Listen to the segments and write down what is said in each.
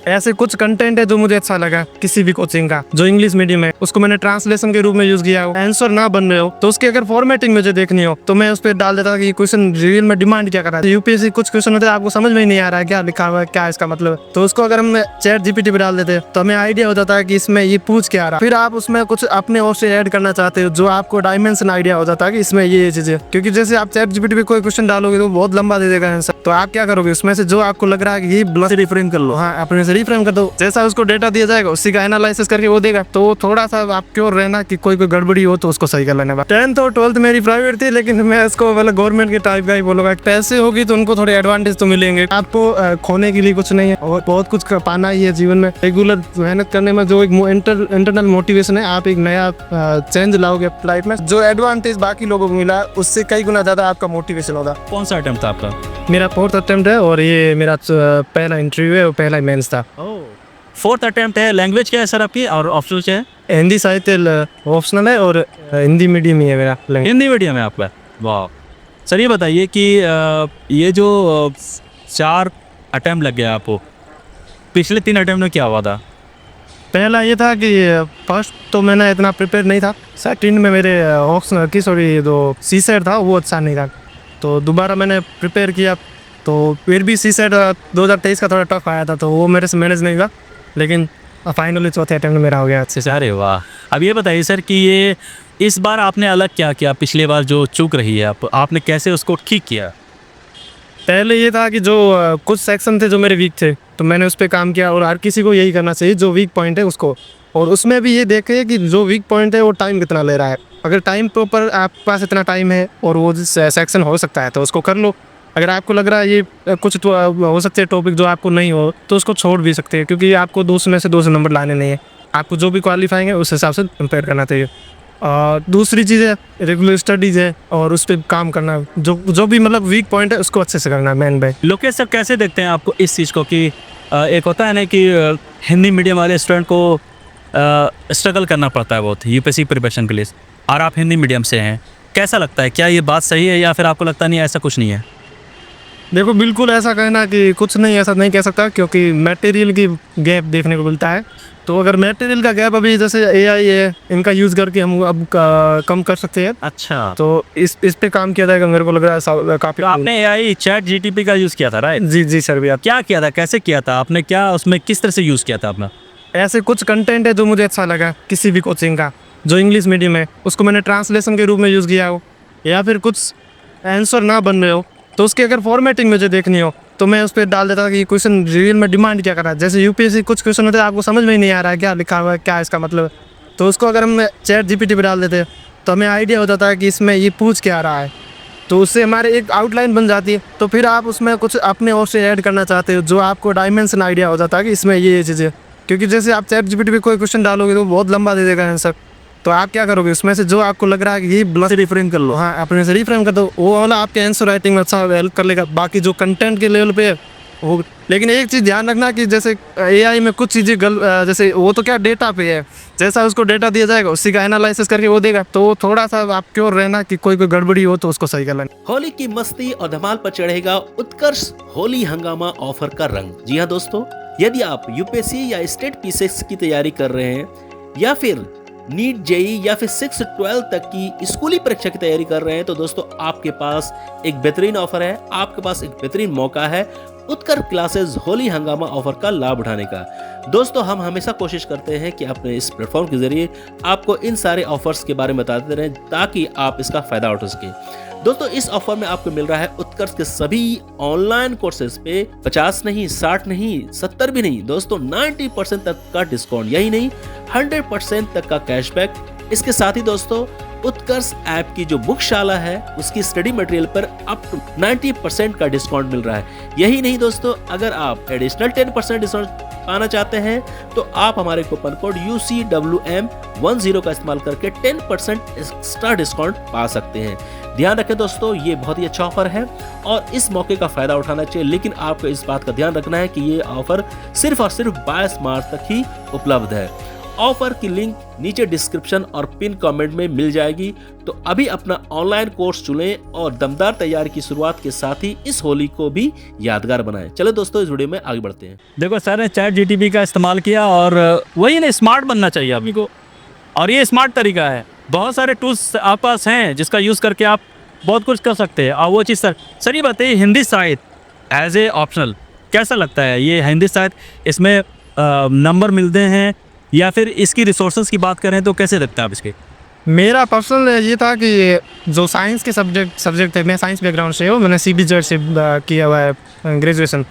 ऐसे कुछ कंटेंट है जो मुझे अच्छा लगा किसी भी कोचिंग का जो इंग्लिश मीडियम है, उसको मैंने ट्रांसलेशन के रूप में यूज किया हो। आंसर ना बन रहे हो तो उसकी अगर फॉर्मेटिंग मुझे देखनी हो तो मैं उस पर डाल देता कि क्वेश्चन रियल में डिमांड क्या कर रहा है। यूपीएससी कुछ क्वेश्चन होते हैं आपको समझ में ही नहीं आ रहा है क्या लिखा हुआ है, क्या इसका मतलब, तो उसको अगर हम चैट जीपीटी पे डाल देते तो हमें आइडिया हो जाता है कि इसमें ये पूछ क्या रहा है। फिर आप उसमें कुछ अपने ओर से ऐड करना चाहते हो जो आपको डायमेंशन आइडिया हो जाता है कि इसमें ये चीजें, क्योंकि जैसे आप चैट जीपीटी पे कोई क्वेश्चन डालोगे तो बहुत लंबा दे देगा आंसर, तो आप क्या करोगे उसमें से जो आपको लग रहा है कि ये ब्लस रिफ्रेम कर लो, हाँ अपने से रिफ्रेम कर दो। जैसा उसको डेटा दिया जाएगा उसी का एनालिसिस करके वो देगा, तो थोड़ा सा आप क्योर रहना कि कोई गड़बड़ी हो तो उसको सही कर लेना। 10th और 12th मेरी प्राइवेट थी, लेकिन मैं इसको मतलब गवर्नमेंट के टाइप का ही बोलूंगा। पैसे होगी तो उनको थोड़े एडवांटेज तो मिलेंगे, आपको खोने के लिए कुछ नहीं है और बहुत कुछ पाना ही है जीवन में। रेगुलर मेहनत करने में जो एक इंटरनल मोटिवेशन है, आप एक नया चेंज लाओगे लाइफ में, जो एडवांटेज बाकी लोगों को मिला उससे कई गुना ज्यादा आपका मोटिवेशन होगा। कौन सा अटेम्प्ट था आपका? मेरा 4th अटेम्प्ट है और ये मेरा पहला इंटरव्यू है और पहला मेंस था। 4th अटेम्प्ट है। लैंग्वेज क्या है सर आपकी और ऑप्शनल क्या है? हिंदी साहित्य ऑप्शनल है और हिंदी मीडियम ही है मेरा। हिंदी मीडियम है आपका? वाह। सर ये बताइए कि ये जो 4 अटेम्प्ट लग गया आपको, पिछले 3 अटेम्प्ट में क्या हुआ था? पहला ये था कि फर्स्ट तो मैंने इतना प्रिपेयर नहीं था, सेकंड में मेरे ऑप्शनल की जो सीसेट था वो अच्छा नहीं था, तो दोबारा मैंने प्रिपेयर किया तो फिर भी सीसेट 2023 का थोड़ा टफ आया था तो वो मेरे से मैनेज नहीं हुआ, लेकिन फाइनली चौथे अटेम्प्ट मेरा हो गया अच्छे से। अरे वाह। अब ये बताइए सर कि ये इस बार आपने अलग क्या किया? पिछले बार जो चूक रही है आपने कैसे उसको ठीक किया? पहले ये था कि जो कुछ सेक्शन थे जो मेरे वीक थे तो मैंने उस पर काम किया, और हर किसी को यही करना चाहिए जो वीक पॉइंट है उसको, और उसमें भी ये देखे कि जो वीक पॉइंट है वो टाइम कितना ले रहा है। अगर टाइम प्रॉपर आपके पास इतना टाइम है और वो सेक्शन हो सकता है तो उसको कर लो। अगर आपको लग रहा है ये कुछ तो हो सकते हैं टॉपिक जो आपको नहीं हो तो उसको छोड़ भी सकते हैं, क्योंकि आपको 200 में से 200 नंबर लाने नहीं है, आपको जो भी क्वालिफाइंग है उस हिसाब से कंपेयर करना चाहिए। दूसरी चीज़ है रेगुलर स्टडीज़ है और उस पर काम करना, जो भी मतलब वीक पॉइंट है उसको अच्छे से करना है मेन बाय। लोकेश सर कैसे देखते हैं आपको इस चीज़ को कि एक होता है ना कि हिंदी मीडियम वाले स्टूडेंट को स्ट्रगल करना पड़ता है बहुत यूपीएससी प्रिपरेशन के लिए, और आप हिंदी मीडियम से हैं, कैसा लगता है? क्या ये बात सही है या फिर आपको लगता नहीं ऐसा कुछ नहीं है? देखो बिल्कुल ऐसा कहना कि कुछ नहीं, ऐसा नहीं कह सकता, क्योंकि मटेरियल की गैप देखने को मिलता है। तो अगर मटेरियल का गैप अभी जैसे एआई है इनका यूज़ करके हम अब कम कर सकते हैं। अच्छा, तो इस पे काम किया जाएगा, मेरे को लग रहा है काफ़ी। तो आपने एआई चैट जीटीपी का यूज़ किया था राइट? जी सर भैया। क्या किया था, कैसे किया था आपने, क्या उसमें किस तरह से यूज़ किया था आपने? ऐसे कुछ कंटेंट है जो मुझे अच्छा लगा किसी भी कोचिंग का जो इंग्लिश मीडियम है, उसको मैंने ट्रांसलेशन के रूप में यूज़ किया हो, या फिर कुछ आंसर ना बन रहे हो तो उसकी अगर फॉर्मेटिंग मुझे देखनी हो तो मैं उस पर डाल देता कि क्वेश्चन रियल में डिमांड क्या कर रहा है। जैसे यूपीएससी कुछ क्वेश्चन होते हैं आपको समझ में ही नहीं आ रहा है क्या लिखा हुआ है, क्या इसका मतलब, तो उसको अगर हम चैट जीपीटी पे डाल देते तो हमें आइडिया हो जाता है कि इसमें ये पूछ क्या रहा है, तो उससे हमारे एक आउटलाइन बन जाती है। तो फिर आप उसमें कुछ अपने ओर से ऐड करना चाहते हो जो आपको डायमेंशन आइडिया हो जाता है कि इसमें ये चीज़ें, क्योंकि जैसे आप चैट जीपीटी पे कोई क्वेश्चन डालोगे तो बहुत लंबा दे देगा आंसर, तो आप क्या करोगे उसमें से जो आपको लग रहा है कि ये ब्लस रिफ्रेम कर लो, हाँ अपने से रिफ्रेम कर दो, वो वाला आपके आंसर राइटिंग में अच्छा हेल्प कर लेगा। बाकी जो कंटेंट के लेवल पे वो, लेकिन एक चीज़ ध्यान रखना कि जैसे एआई में कुछ चीज़ें जैसे वो तो क्या डेटा पे है, जैसा उसको डेटा दिया जाएगा उसी का एनालिसिस करके वो देगा, तो थोड़ा सा आप क्योर रहना कि कोई गड़बड़ी हो तो उसको सही कर लेना। होली की मस्ती और धमाल पर चढ़ेगा उत्कर्ष होली हंगामा ऑफर का रंग। जी हाँ दोस्तों, यदि आप यूपीएससी या स्टेट P6 की तैयारी कर रहे हैं या फिर नीट जेई या फिर 6 से 12 तक की स्कूली परीक्षा की तैयारी कर रहे हैं तो दोस्तों आपके पास एक बेहतरीन ऑफर है, आपके पास एक बेहतरीन मौका है उत्कर्ष क्लासेस होली हंगामा ऑफर का लाभ उठाने का। दोस्तों हम हमेशा कोशिश करते हैं कि अपने इस प्लेटफॉर्म के जरिए आपको इन सारे ऑफर्स के बारे में बताते रहें ताकि आप इसका फायदा उठा सकें। दोस्तों इस ऑफर में आपको मिल रहा है उत्कर्ष के सभी ऑनलाइन कोर्सेज पे 50 नहीं, 60 नहीं, 70 भी नहीं दोस्तों 90% तक का डिस्काउंट, यही नहीं 100% तक का कैशबैक। इसके साथ ही दोस्तों उत्कर्ष ऐप की जो बुकशाला है उसकी स्टडी मटेरियल पर अप टू 90% का डिस्काउंट मिल रहा है। यही नहीं दोस्तों, अगर आप एडिशनल 10% डिस्काउंट पाना चाहते हैं तो आप हमारे कूपन कोड UCWM10 का इस्तेमाल करके 10% एक्स्ट्रा डिस्काउंट पा सकते हैं। ध्यान रखें दोस्तों, ये बहुत ही अच्छा ऑफर है और इस मौके का फायदा उठाना चाहिए, लेकिन आपको इस बात का ध्यान रखना है कि ये ऑफर सिर्फ और सिर्फ 22 मार्च तक ही उपलब्ध है। ऑफर की लिंक नीचे डिस्क्रिप्शन और पिन कमेंट में मिल जाएगी। तो अभी अपना ऑनलाइन कोर्स चुनें और दमदार तैयारी की शुरुआत के साथ ही इस होली को भी यादगार बनाएं। चलो दोस्तों, इस वीडियो में आगे बढ़ते हैं। देखो सर ने चैट जीटीपी का इस्तेमाल किया और वही ना, स्मार्ट बनना चाहिए आदमी को, और ये स्मार्ट तरीका है। बहुत सारे टूल्स आपके पास हैं जिसका यूज़ करके आप बहुत कुछ कर सकते हैं। और वो चीज़ सर ये बताइए, हिंदी साहित्य एज ए ऑप्शनल कैसा लगता है? ये हिंदी साहित्य, इसमें नंबर मिलते हैं या फिर इसकी रिसोर्सेज की बात करें तो कैसे लगता है आप इसके? मेरा पर्सनल ये था कि जो साइंस के सब्जेक्ट थे, मैं साइंस बैकग्राउंड से हूँ, मैंने CBZ से किया हुआ है ग्रेजुएशन,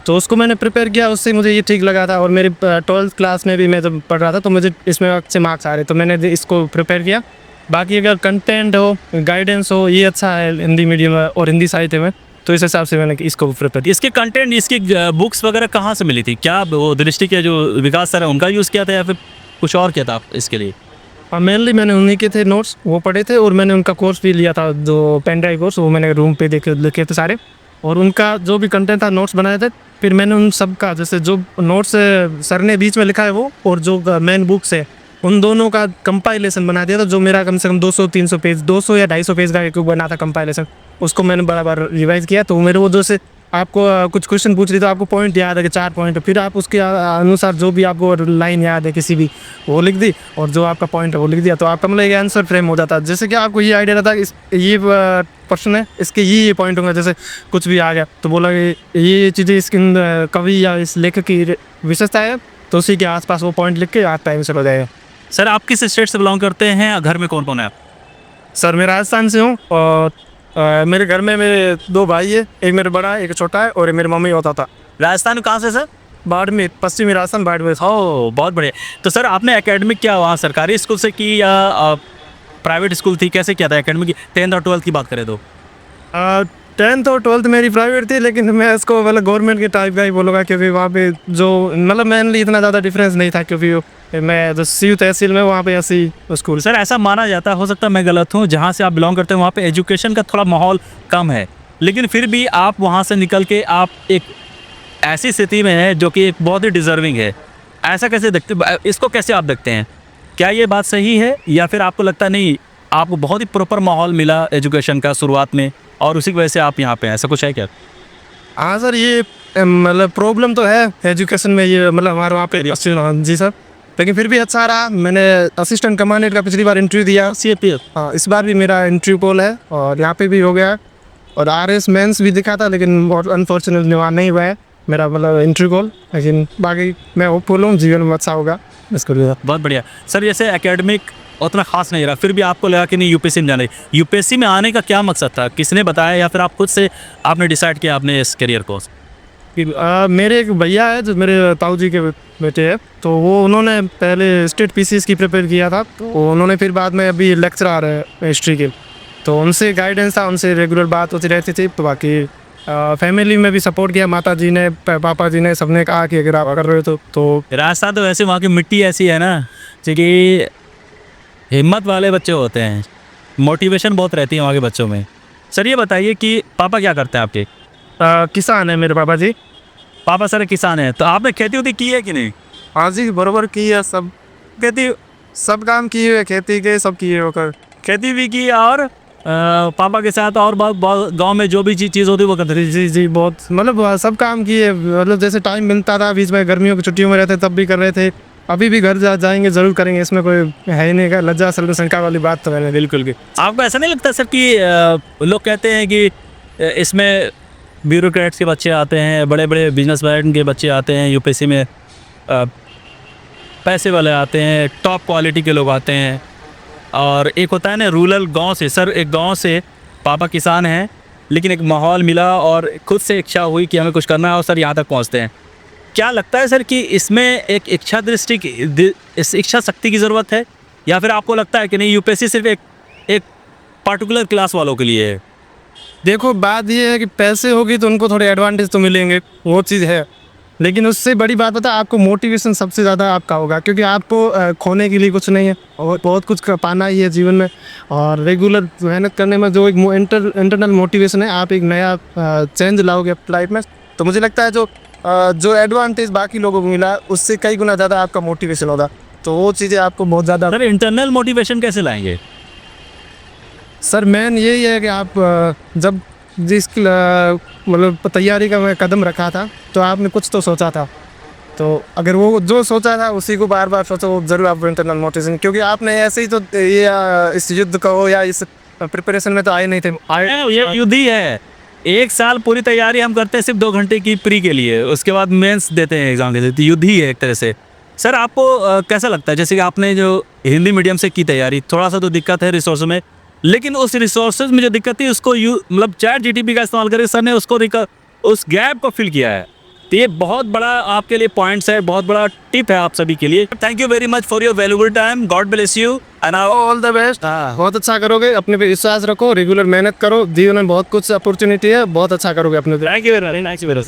तो उसको मैंने प्रिपेयर किया, उससे मुझे ये ठीक लगा था। और मेरी 12th क्लास में भी मैं जब पढ़ रहा था तो मुझे इसमें अच्छे मार्क्स आ रहे, तो मैंने इसको प्रिपेयर किया। बाकी अगर कंटेंट हो, गाइडेंस हो, ये अच्छा है हिंदी मीडियम और हिंदी साहित्य में, तो इस हिसाब से मैंने इसको प्रिपेयर किया। इसके कंटेंट, इसकी बुक्स वगैरह कहाँ से मिली थी? क्या वो दृष्टि के जो विकास सर है उनका यूज़ किया था या फिर कुछ और किया था आप इसके लिए? और मेनली मैंने उन्हीं के थे नोट्स, वो पढ़े थे, और मैंने उनका कोर्स भी लिया था, जो पेन ड्राइव कोर्स, वो मैंने रूम पे लिखे थे सारे, और उनका जो भी कंटेंट था नोट्स बनाए थे। फिर मैंने उन सब का, जैसे जो नोट्स सर ने बीच में लिखा है वो, और जो मेन बुक्स है, उन दोनों का कंपाइलेशन बना दिया था, जो मेरा कम से कम 200-300 पेज, 200 या 250 पेज का एक बना था कंपाइलेशन। उसको मैंने बड़ा बार रिवाइज किया, तो मेरे वो जैसे आपको कुछ क्वेश्चन पूछ रही तो आपको पॉइंट याद है कि 4 पॉइंट, फिर आप उसके अनुसार जो भी आपको लाइन याद है किसी भी, वो लिख दी, और जो आपका पॉइंट है वो लिख दिया, तो आपका मतलब एक आंसर फ्रेम हो जाता है। जैसे कि आपको ये आइडिया रहता है कि ये प्रश्न है, इसके ये पॉइंट होंगे, जैसे कुछ भी आ गया तो बोला कि ये चीज़ें इसके कवि या इस लेखक की विशेषता है, तो उसी के आसपास वो पॉइंट लिख के आपका आंसर हो जाएगा। सर आप किस स्टेट से बिलोंग करते हैं? घर में कौन कौन है आप? सर मैं राजस्थान से हूँ, और मेरे घर में मेरे 2 भाई है, एक मेरे बड़ा है, एक छोटा है, और मेरी मम्मी होता था। राजस्थान में कहाँ से सर? बाड़मेर, पश्चिमी राजस्थान, बाड़मेर। ओह, बहुत बढ़िया। तो सर आपने एकेडमिक क्या वहाँ सरकारी स्कूल से की या प्राइवेट स्कूल थी? कैसे किया था एकेडमिक? 10th और 12th की बात करें तो 10th और 12th मेरी प्राइवेट थी, लेकिन मैं इसको मतलब गवर्नमेंट के टाइप का ही बोलूँगा, क्योंकि वहाँ पे जो मतलब मेनली इतना ज़्यादा डिफरेंस नहीं था, क्योंकि मैं जो सीयू तहसील में, वहाँ पे ऐसी स्कूल। सर ऐसा माना जाता है, हो सकता है मैं गलत हूँ, जहाँ से आप बिलोंग करते हैं वहाँ पे एजुकेशन का थोड़ा माहौल कम है, लेकिन फिर भी आप वहाँ से निकल के आप एक ऐसी स्थिति में है जो कि एक बहुत ही डिजर्विंग है। ऐसा कैसे देखते, इसको कैसे आप देखते हैं? क्या ये बात सही है या फिर आपको लगता नहीं आपको बहुत ही प्रॉपर माहौल मिला एजुकेशन का शुरुआत में और उसी की वजह से आप यहाँ पे हैं? ऐसा कुछ है क्या? हाँ सर, ये मतलब प्रॉब्लम तो है एजुकेशन में, ये मतलब हमारे वहाँ पे जी सर, लेकिन फिर भी अच्छा रहा। मैंने असिस्टेंट कमांडेंट का पिछली बार इंटरव्यू दिया, CAPF, हाँ, इस बार भी मेरा इंटरव्यू कॉल है और यहाँ पे भी हो गया, और RS मेंस भी दिखा था, लेकिन अनफॉर्चुनेटली वहाँ नहीं हुआ है मेरा मतलब इंटरव्यू कॉल, लेकिन बाकी मैं होपफुल हूँ जीवन में अच्छा होगा इसको लिए। बहुत बढ़िया सर। जैसे एकेडमिक उतना खास नहीं रहा, फिर भी आपको लगा कि नहीं यूपीएससी में जाना है, यूपीएससी में आने का क्या मकसद था? किसने बताया या फिर आप खुद से आपने डिसाइड किया आपने इस करियर को? मेरे एक भैया है जो मेरे ताऊ जी के बेटे हैं, तो वो उन्होंने पहले स्टेट PCS की प्रिपेयर किया था, तो उन्होंने फिर बाद में अभी लेक्चरर है हिस्ट्री के, तो उनसे गाइडेंस था, उनसे रेगुलर बात होती रहती थी। तो बाकी फैमिली में भी सपोर्ट किया, माता जी ने, पापा जी ने, सबने कहा कि अगर आप कर रहे हो तो राजस्थान तो वैसे वहाँ की मिट्टी ऐसी है ना कि हिम्मत वाले बच्चे होते हैं, मोटिवेशन बहुत रहती है वहाँ के बच्चों में। सर ये बताइए कि पापा क्या करते हैं आपके? किसान है मेरे पापा जी। पापा सर किसान हैं, तो आपने खेती उती की है कि नहीं? हाँ जी, बराबर की है, सब खेती, सब काम किए हुए, खेती के सब किए होकर, खेती भी की और पापा के साथ और बहुत गांव में जो भी चीज़ होती है वो करते थे। जी जी, बहुत मतलब सब काम किए, मतलब जैसे टाइम मिलता था, बीच में गर्मियों की छुट्टियों में रहते तब भी कर रहे थे, अभी भी घर जाएंगे ज़रूर करेंगे, इसमें कोई है ही नहीं का लज्जा शंका वाली बात तो मैंने बिल्कुल भी। आपको ऐसा नहीं लगता सर कि लोग कहते हैं कि इसमें ब्यूरोक्रेट्स के बच्चे आते हैं, बड़े बड़े बिजनेसमैन के बच्चे आते हैं यूपीएससी में, पैसे वाले आते हैं, टॉप क्वालिटी के लोग आते हैं, और एक होता है ना रूरल गांव से। सर एक गांव से पापा किसान हैं, लेकिन एक माहौल मिला और खुद से इच्छा हुई कि हमें कुछ करना है और सर यहाँ तक पहुँचते हैं। क्या लगता है सर कि इसमें एक इच्छा दृष्टि की, इस इच्छा शक्ति की ज़रूरत है, या फिर आपको लगता है कि नहीं यूपीएससी सिर्फ एक पर्टिकुलर क्लास वालों के लिए है? देखो बात ये है कि पैसे होगी तो उनको थोड़े एडवांटेज तो मिलेंगे, वो चीज़ है, लेकिन उससे बड़ी बात पता है आपको मोटिवेशन सबसे ज़्यादा आपका होगा, क्योंकि आपको खोने के लिए कुछ नहीं है और बहुत कुछ पाना ही है जीवन में, और रेगुलर मेहनत करने में जो एक इंटरनल मोटिवेशन है, आप एक नया चेंज लाओगे अपनी लाइफ में। तो मुझे लगता है जो एडवांटेज बाकी लोगों को मिला उससे कई गुना ज़्यादा आपका मोटिवेशन होगा। तो वो चीज़ें आपको बहुत ज़्यादा। सर इंटरनल मोटिवेशन कैसे लाएंगे? सर मेन यही है कि आप जब मतलब तैयारी का मैं कदम रखा था तो आपने कुछ तो सोचा था, तो अगर वो जो सोचा था उसी को बार बार सोचो, वो जरूर आपको इंटरनल मोटिवेशन, क्योंकि आपने ऐसे ही तो ये इस युद्ध का हो या इस प्रिपरेशन में तो आए नहीं थे। ये युद्ध ही है। 1 साल पूरी तैयारी हम करते हैं सिर्फ 2 घंटे की प्री के लिए, उसके बाद मेंस देते हैं, एग्जाम देते हैं, तो युद्ध ही है एक तरह से। सर आपको कैसा लगता है, जैसे कि आपने जो हिंदी मीडियम से की तैयारी, थोड़ा सा तो दिक्कत है रिसोर्स में, लेकिन उस रिसोर्सेज में जो दिक्कत थी उसको मतलब चैट जीटीपी का इस्तेमाल करके सर ने उसको उस गैप को फिल किया है, तो ये बहुत बड़ा आपके लिए पॉइंट्स है, बहुत बड़ा टिप है आप सभी के लिए। Thank you very much for your valuable time, God bless you and all the best. बहुत अच्छा करोगे, अपने पे विश्वास रखो, रेगुलर मेहनत करो, जीवन में बहुत कुछ अपॉर्चुनिटी है, बहुत अच्छा करोगे अपने। Thank you very much.